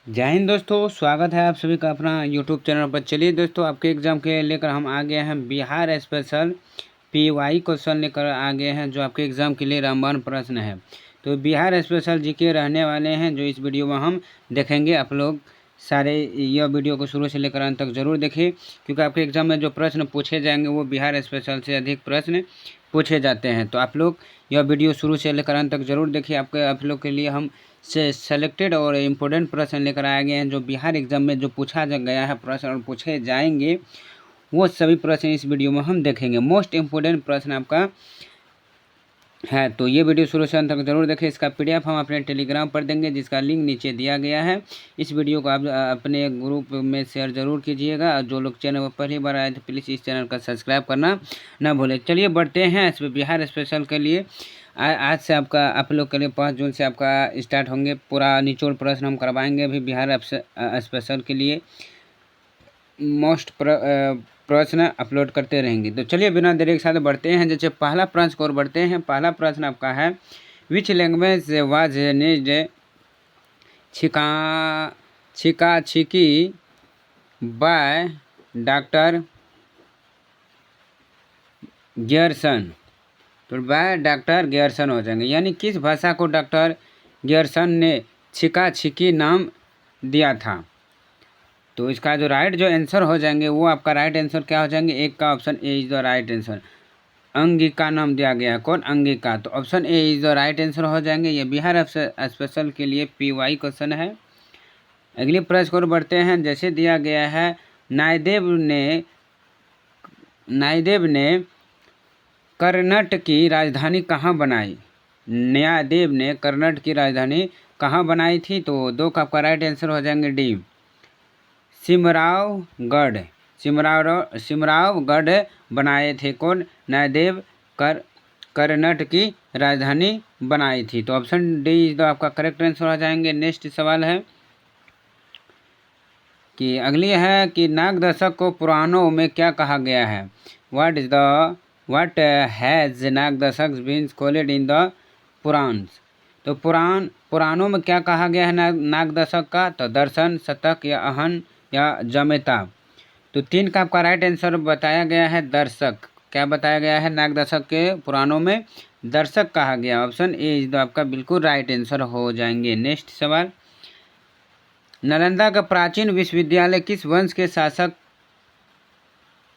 जय हिंद दोस्तों, स्वागत है आप सभी का अपना यूट्यूब चैनल पर। चलिए दोस्तों, आपके एग्ज़ाम के लेकर हम आ गए हैं बिहार स्पेशल पीवाई क्वेश्चन लेकर आ गए हैं, जो आपके एग्ज़ाम के लिए रामबाण प्रश्न है। तो बिहार स्पेशल जीके रहने वाले हैं, जो इस वीडियो में हम देखेंगे। आप लोग सारे यह वीडियो को शुरू से लेकर अंत तक जरूर देखिए, क्योंकि आपके एग्ज़ाम में जो प्रश्न पूछे जाएंगे वो बिहार स्पेशल से अधिक प्रश्न पूछे जाते हैं। तो आप लोग यह वीडियो शुरू से लेकर अंत तक जरूर देखिए। आप लोग के लिए हम से सेलेक्टेड और इम्पोर्टेंट प्रश्न लेकर आए गए हैं, जो बिहार एग्जाम में जो पूछा गया है प्रश्न और पूछे जाएंगे, वो सभी प्रश्न इस वीडियो में हम देखेंगे। मोस्ट इम्पोर्टेंट प्रश्न आपका है, तो ये वीडियो शुरू से अंत तक जरूर देखें। इसका पीडीएफ हम अपने टेलीग्राम पर देंगे, जिसका लिंक नीचे दिया गया है। इस वीडियो को आप अपने ग्रुप में शेयर जरूर कीजिएगा। जो लोग चैनल पर पहली बार आए थे, प्लीज़ इस चैनल का सब्सक्राइब करना ना भूलें। चलिए बढ़ते हैं इस बिहार स्पेशल के लिए। आज से आप लोग के लिए 5 जून से आपका स्टार्ट होंगे। पूरा निचोड़ प्रश्न हम करवाएंगे अभी बिहार स्पेशल के लिए। मोस्ट प्रश्न अपलोड करते रहेंगे। तो चलिए बिना देरी के साथ बढ़ते हैं। जैसे पहला प्रश्न की ओर बढ़ते हैं। पहला प्रश्न आपका है, विच लैंग्वेज वाज नीड छिका छिकी बाय डॉक्टर गियर्सन। तो बाय डॉक्टर गियर्सन हो जाएंगे, यानी किस भाषा को डॉक्टर गियर्सन ने छिका छिकी नाम दिया था। तो इसका जो राइट जो आंसर हो जाएंगे, वो आपका राइट आंसर क्या हो जाएंगे? एक का option A is the right answer. Angika नाम दिया गया, कौन? अंगिका। तो option A is the right answer हो जाएंगे। ये बिहार स्पेशल के लिए पीवाई क्वेश्चन है। अगले प्रश्न को बढ़ते हैं। जैसे दिया गया है, नायदेव ने कर्नाटक की राजधानी कहाँ बनाई? न्यायदेव ने कर्नाटक की राजधानी कहाँ बनाई थी? तो दो का आपका राइट आंसर हो जाएंगे डी, सिमरावगढ़। सिमरावगढ़ बनाए थे, कौन? न्यायदेव कर्नाटक की राजधानी बनाई थी। तो ऑप्शन डी इज द आपका करेक्ट आंसर हो जाएंगे। नेक्स्ट सवाल है कि अगली है कि नाग दशक को पुराणों में क्या कहा गया है? व्हाट हैज नाग दशक been called in the Puranas? तो पुराणों में क्या कहा गया है नाग दशक का? तो दर्शन, शतक या अहन या जमेता। तो 3 का आपका राइट आंसर बताया गया है दर्शक। क्या बताया गया है? नाग दशक के पुराणों में दर्शक कहा गया। ऑप्शन ए इज द आपका बिल्कुल राइट आंसर हो जाएंगे। नेक्स्ट सवाल, नालंदा का प्राचीन विश्वविद्यालय किस वंश के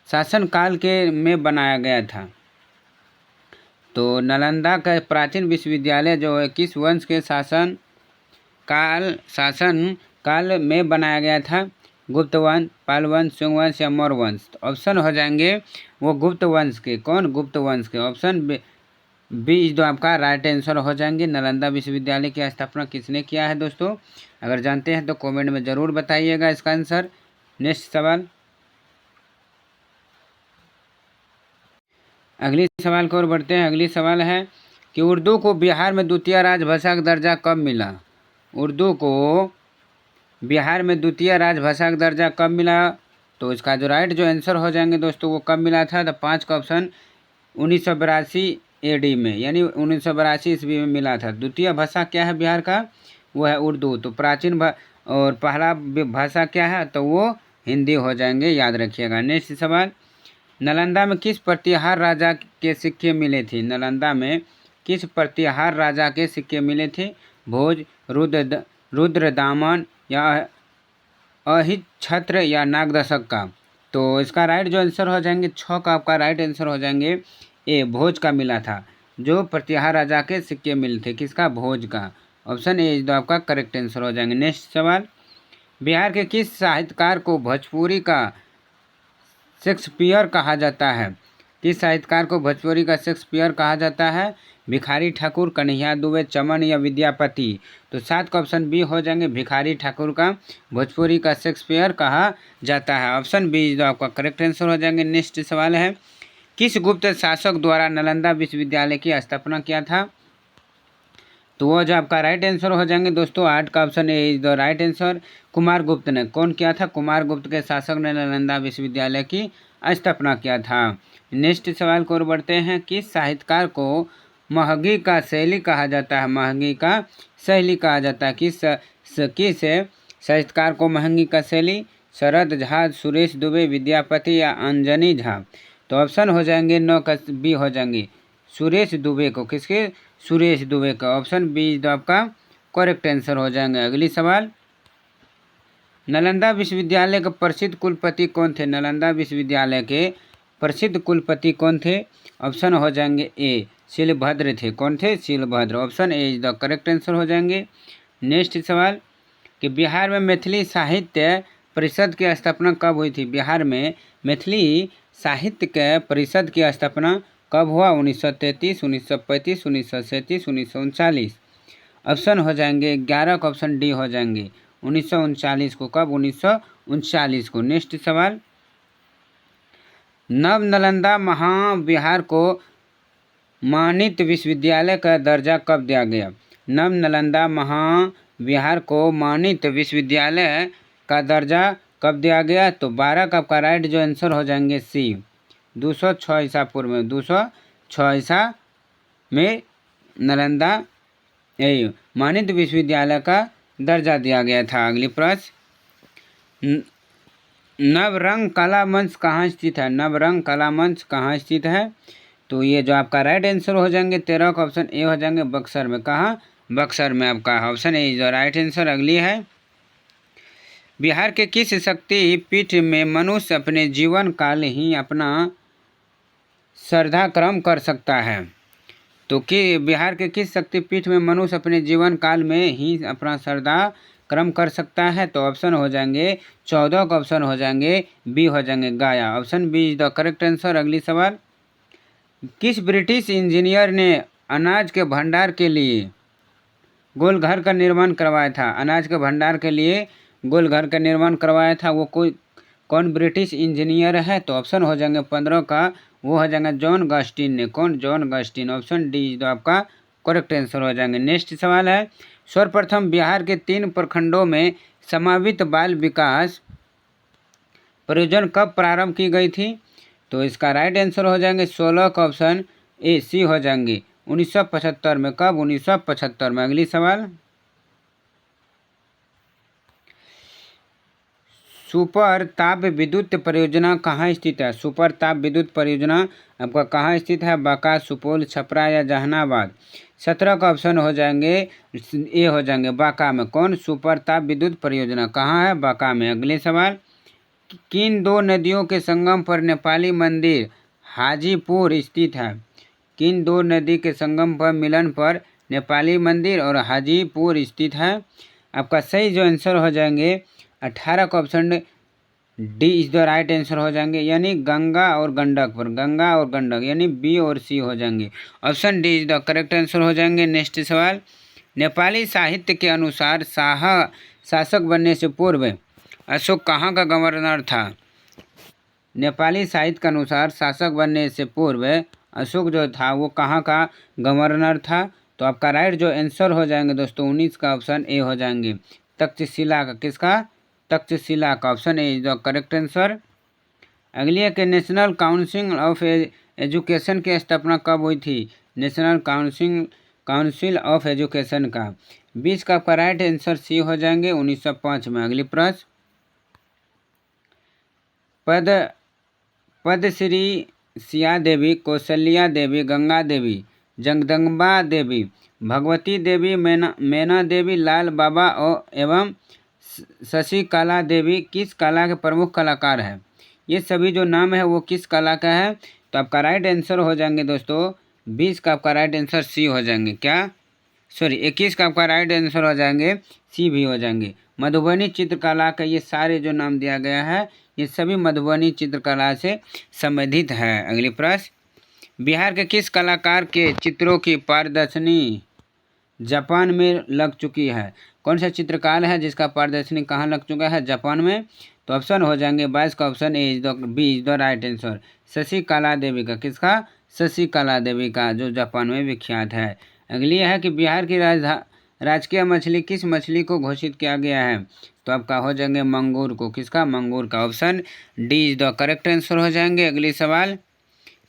शासन काल के में बनाया गया था? तो नालंदा का प्राचीन विश्वविद्यालय जो है किस वंश के शासन काल में बनाया गया था? गुप्त वंश, पाल वंश, शुंग वंश या मौर्य वंश? तो ऑप्शन हो जाएंगे वो गुप्त वंश के, कौन? गुप्त वंश के। ऑप्शन बी इज दो आपका राइट आंसर हो जाएंगे। नालंदा विश्वविद्यालय की स्थापना किसने किया है दोस्तों? अगर जानते हैं तो कमेंट में ज़रूर बताइएगा इसका आंसर। नेक्स्ट सवाल, अगली सवाल की ओर बढ़ते हैं। अगली सवाल है कि उर्दू को बिहार में द्वितीय राजभाषा का दर्जा कब मिला? उर्दू को बिहार में द्वितीय राजभाषा का दर्जा कब मिला? तो इसका जो राइट जो आंसर हो जाएंगे दोस्तों, वो कब मिला था? तो 5 का ऑप्शन 1982 AD में, यानी 1982 ईस्वी में मिला था। द्वितीय भाषा क्या है बिहार का? वो है उर्दू। तो प्राचीन और पहला भाषा क्या है? तो वो हिंदी हो जाएंगे, याद रखिएगा। नेक्स्ट सवाल, नालंदा में किस प्रतिहार राजा के सिक्के मिले थे? नालंदा में किस प्रतिहार राजा के सिक्के मिले थे? भोज, रुद्रदामन या अहिच्छत्र या नागदशक का? तो इसका राइट जो आंसर हो जाएंगे 6 का आपका राइट आंसर हो जाएंगे ए, भोज का मिला था। जो प्रतिहार राजा के सिक्के मिले थे, किसका? भोज का। ऑप्शन ए जो आपका करेक्ट आंसर हो जाएंगे। नेक्स्ट सवाल, बिहार के किस साहित्यकार को भोजपुरी का शेक्सपियर कहा जाता है? किस साहित्यकार को भोजपुरी का शेक्सपियर कहा जाता है? भिखारी ठाकुर, कन्हैया दुबे, चमन या विद्यापति? तो 7 का ऑप्शन बी हो जाएंगे, भिखारी ठाकुर का भोजपुरी का शेक्सपियर कहा जाता है। ऑप्शन बी जो आपका करेक्ट आंसर हो जाएंगे। नेक्स्ट सवाल है, किस गुप्त शासक द्वारा नालंदा विश्वविद्यालय की स्थापना किया था? तो वो जो आपका राइट आंसर हो जाएंगे दोस्तों, 8 का option A is the right answer. Kumar गुप्त ने, कौन किया था? कुमार गुप्त के शासक ने नालंदा विश्वविद्यालय की स्थापना किया था। नेक्स्ट सवाल को और बढ़ते हैं, किस साहित्यकार को महगी का शैली कहा जाता है? महगी का शैली कहा जाता है किस साहित्यकार को महंगी का शैली, शरद झा, सुरेश दुबे, विद्यापति या अंजनी झा। तो ऑप्शन हो जाएंगे 9 का बी हो जाएंगे सुरेश दुबे को। किसके? सुरेश दुबे का। ऑप्शन बी जो आपका करेक्ट आंसर हो जाएंगे। अगली सवाल, नालंदा विश्वविद्यालय के प्रसिद्ध कुलपति कौन थे? नालंदा विश्वविद्यालय के प्रसिद्ध कुलपति कौन थे? ऑप्शन हो जाएंगे ए शीलभद्र थे। कौन थे? Shilabhadra. Option A is the correct answer हो जाएंगे। नेक्स्ट सवाल कि बिहार में मैथिली साहित्य परिषद की स्थापना कब हुई थी? बिहार में मैथिली साहित्य के परिषद की स्थापना कब हुआ? 1933, 1935, 1937, 1939। ऑप्शन हो जाएंगे 11 का ऑप्शन डी हो जाएंगे 1939 को। कब? 1939 को। नेक्स्ट सवाल, नव नालंदा महाविहार को मानित विश्वविद्यालय का दर्जा कब दिया गया? नव नालंदा महाविहार को मानित विश्वविद्यालय का दर्जा कब दिया गया? तो 12 का आपका राइट जो आंसर हो जाएंगे सी 206 ईसा पूर्व में। 206 ईसा में नालंदा मानित विश्वविद्यालय का दर्जा दिया गया था। अगली प्रश्न, नवरंग कला मंच कहाँ स्थित है? नवरंग कला मंच कहाँ स्थित है? तो ये जो आपका राइट आंसर हो जाएंगे 13 का ऑप्शन ए हो जाएंगे बक्सर में। कहाँ? बक्सर में आपका ऑप्शन ए जो राइट आंसर। अगली है, बिहार के किस शक्ति पीठ में मनुष्य अपने जीवन काल ही अपना श्रद्धा क्रम कर सकता है? तो कि बिहार के किस शक्तिपीठ में मनुष्य अपने जीवन काल में ही अपना श्रद्धा क्रम कर सकता है? तो ऑप्शन हो जाएंगे 14 का ऑप्शन हो जाएंगे बी हो जाएंगे गया। Option B is the correct answer. अगली सवाल, किस ब्रिटिश इंजीनियर ने अनाज के भंडार के लिए गोल घर का निर्माण करवाया था? अनाज के भंडार के लिए गोल घर का निर्माण करवाया था, वो कौन ब्रिटिश इंजीनियर है? तो ऑप्शन हो जाएंगे 15 का, वो हो जाएगा जॉन गस्टिन ने। कौन? जॉन गस्टिन। ऑप्शन डी जो आपका करेक्ट आंसर हो जाएंगे। नेक्स्ट सवाल है, सर्वप्रथम बिहार के 3 प्रखंडों में समावित बाल विकास परियोजना कब प्रारंभ की गई थी? तो इसका राइट आंसर हो जाएंगे 16 का ऑप्शन ए सी हो जाएंगे 1975 में। कब? 1975 में। अगली सवाल, सुपर ताप विद्युत परियोजना कहाँ स्थित है? सुपर ताप विद्युत परियोजना आपका कहाँ स्थित है? बांका, सुपौल, छपरा या जहानाबाद। 17 का ऑप्शन हो जाएंगे ए हो जाएंगे बांका में। कौन? सुपर ताप विद्युत परियोजना कहाँ है? बांका में। अगले सवाल, किन 2 नदियों के संगम पर नेपाली मंदिर हाजीपुर स्थित है? किन 2 नदी के संगम पर मिलन पर नेपाली मंदिर और हाजीपुर स्थित है? आपका सही जो आंसर हो जाएंगे 18 का option D is the right answer हो जाएंगे, यानी गंगा और गंडक पर। गंगा और गंडक यानी बी और सी हो जाएंगे। Option D is the correct answer हो जाएंगे। नेक्स्ट सवाल, नेपाली साहित्य के अनुसार शासक बनने से पूर्व अशोक कहाँ का गवर्नर था? नेपाली साहित्य के अनुसार शासक बनने से पूर्व अशोक जो था वो कहाँ का गवर्नर था? तो आपका राइट जो आंसर हो जाएंगे दोस्तों 19 का ऑप्शन ए हो जाएंगे तक्षशिला का। किसका? तक्षशिला का। Option A is the correct answer. अगली है कि नेशनल काउंसिल ऑफ एजुकेशन की स्थापना कब हुई थी? नेशनल काउंसिल ऑफ एजुकेशन का 20 का आपका राइट आंसर सी हो जाएंगे 1905 में। अगली प्रश्न, पद्मश्री सिया देवी, कौशल्या देवी, गंगा देवी, जगदम्बा देवी, भगवती देवी, मैना देवी, लाल बाबा और एवं शशिकला देवी किस कला के प्रमुख कलाकार हैं? ये सभी जो नाम है वो किस कला का है? तो आपका राइट आंसर हो जाएंगे दोस्तों 20 का आपका राइट आंसर सी हो जाएंगे। क्या? सॉरी 21 का आपका राइट आंसर हो जाएंगे सी भी हो जाएंगे। मधुबनी चित्रकला का ये सारे जो नाम दिया गया है ये सभी मधुबनी चित्रकला से संबंधित है। अगली प्रश्न, बिहार के किस कलाकार के चित्रों की प्रदर्शनी जापान में लग चुकी है? कौन सा चित्रकार है जिसका प्रदर्शनी कहाँ लग चुका है? जापान में। तो ऑप्शन हो जाएंगे 22 का option A is the B is the right answer Shashikala Devi का। किसका? शशिकला देवी का, जो जापान में विख्यात है। अगली है कि बिहार की राजकीय मछली किस मछली को घोषित किया गया है? तो आपका हो जाएंगे मंगूर को। किसका? मंगूर का। Option D is the correct answer हो जाएंगे। अगली सवाल,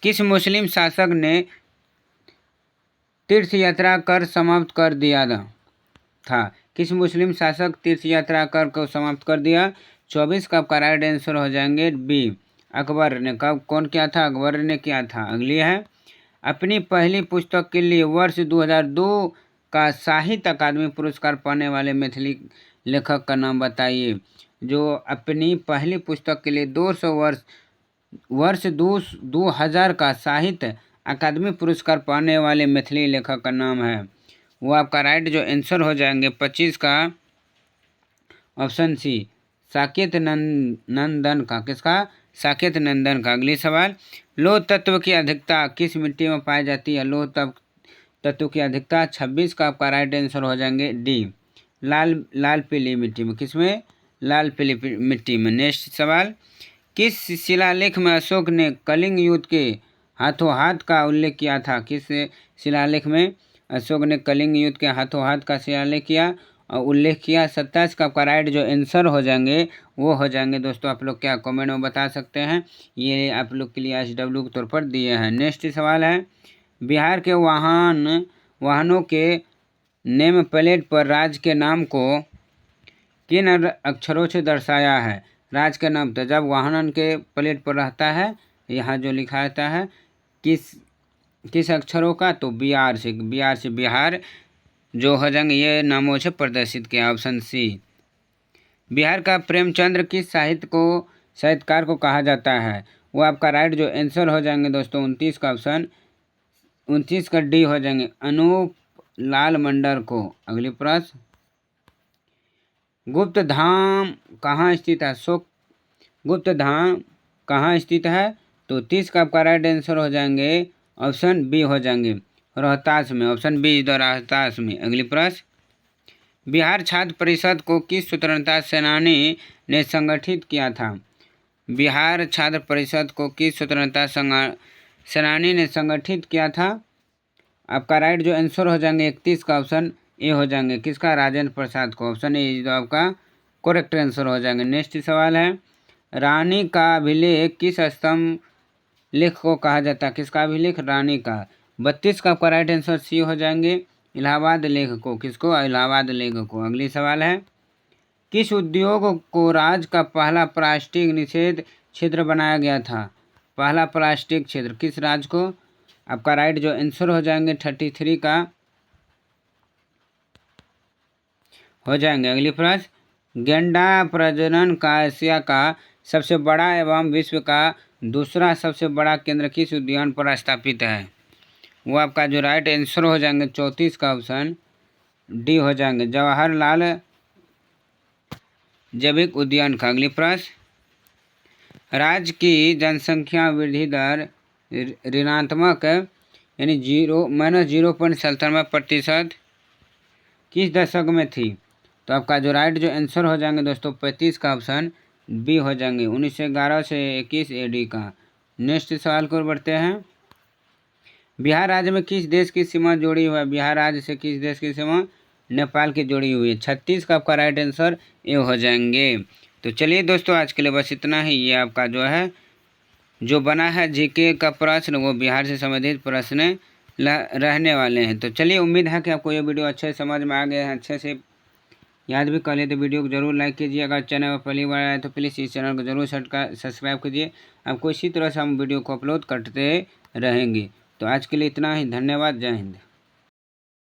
किस मुस्लिम शासक ने तीर्थ यात्रा कर समाप्त कर दिया था? किस मुस्लिम शासक तीर्थ यात्रा कर को समाप्त कर दिया? 24 का आपका राइट आंसर हो जाएंगे बी, अकबर ने। कब कौन किया था? अकबर ने किया था। अगली है, अपनी पहली पुस्तक के लिए वर्ष 2002 का साहित्य अकादमी पुरस्कार पाने वाले मैथिली लेखक का नाम बताइए। जो अपनी पहली पुस्तक के लिए 2000 का साहित्य अकादमी पुरस्कार पाने वाले मैथिली लेखक का नाम है, वो आपका राइट जो आंसर हो जाएंगे 25 का ऑप्शन सी, साकेत नंदन का। किसका? साकेत नंदन का। अगली सवाल, लौह तत्व की अधिकता किस मिट्टी में पाई जाती है? लौह तत्व की अधिकता 26 का आपका राइट आंसर हो जाएंगे डी, लाल पीली मिट्टी में। किसमें? लाल पीली मिट्टी में। नेक्स्ट सवाल, किस शिलालेख में अशोक ने कलिंग युद्ध के हाथों हाथ का उल्लेख किया था? किस शिलालेख में अशोक ने कलिंग युद्ध के हाथों हाथ का शिलालेख किया और उल्लेख किया? 27 का आपका राइट जो आंसर हो जाएंगे वो हो जाएंगे दोस्तों, आप लोग क्या कमेंट में बता सकते हैं, ये आप लोग के लिए SW के तौर पर दिए हैं। नेक्स्ट सवाल है, बिहार के वाहनों के नेम प्लेट पर राज्य के नाम को किन अक्षरों से दर्शाया है? राज्य के नाम तो जब वाहन के प्लेट पर रहता है, यहाँ जो लिखा रहता है किस अक्षरों का? तो बिहार से बिहार जो हो जाएंगे ये नामों से प्रदर्शित किया, ऑप्शन सी। बिहार का प्रेमचंद्र किस साहित्यकार को कहा जाता है? वो आपका राइट जो आंसर हो जाएंगे दोस्तों 29 का ऑप्शन 29 का डी हो जाएंगे, अनूप लाल मंडर को। अगली प्रश्न, गुप्त धाम कहाँ स्थित है? गुप्त धाम कहाँ स्थित है? तो 30 का आपका राइट आंसर हो जाएंगे ऑप्शन बी हो जाएंगे, रोहतास में। ऑप्शन बी रोहतास में। अगली प्रश्न, बिहार छात्र परिषद को किस स्वतंत्रता सेनानी ने संगठित किया था? बिहार छात्र परिषद को किस स्वतंत्रता सेनानी ने संगठित किया था? आपका राइट जो आंसर हो जाएंगे 31 का ऑप्शन ए हो जाएंगे। किसका? राजेंद्र प्रसाद को। ऑप्शन ए जो आपका करेक्ट आंसर हो जाएंगे। नेक्स्ट सवाल है, रानी का अभिलेख किस स्तंभ लेख को कहा जाता है? किसका अभिलेख? रानी का। 32 का आपका राइट आंसर सी हो जाएंगे, इलाहाबाद लेख को। किसको? इलाहाबाद लेख को। अगली सवाल है, किस उद्योग को राज्य का पहला प्लास्टिक निषेध क्षेत्र बनाया गया था? पहला प्लास्टिक क्षेत्र किस राज्य को? आपका राइट जो आंसर हो जाएंगे 33 का हो जाएंगे। अगली प्रश्न, गेंडा प्रजनन का एशिया का सबसे बड़ा एवं विश्व का दूसरा सबसे बड़ा केंद्र किस उद्यान पर स्थापित है? वो आपका जो राइट आंसर हो जाएंगे 34 का ऑप्शन डी हो जाएंगे, जवाहरलाल जैविक उद्यान का। अगली प्रश्न, राज्य की जनसंख्या वृद्धि दर ऋणात्मक यानी -0.97% किस दशक में थी? तो आपका जो राइट जो आंसर हो जाएंगे दोस्तों 35 का ऑप्शन बी हो जाएंगे, 1911 से 21 AD का। नेक्स्ट सवाल को बढ़ते हैं, बिहार राज्य में किस देश की सीमा जुड़ी हुई है? बिहार राज्य से किस देश की सीमा? नेपाल की जुड़ी हुई है। 36 का आपका राइट आंसर ये हो जाएंगे। तो चलिए दोस्तों आज के लिए बस इतना ही। ये आपका जो है जो बना है जीके का प्रश्न वो बिहार से संबंधित प्रश्न रहने वाले हैं। तो चलिए उम्मीद है कि आपको ये वीडियो अच्छे समझ में आ गए हैं, अच्छे से याद भी कर लिए। तो वीडियो को जरूर लाइक कीजिए, अगर चैनल पर पहली बार आए तो प्लीज़ इस चैनल को जरूर सब्सक्राइब कीजिए। आपको इसी तरह से हम वीडियो को अपलोड करते रहेंगे। तो आज के लिए इतना ही, धन्यवाद, जय हिंद।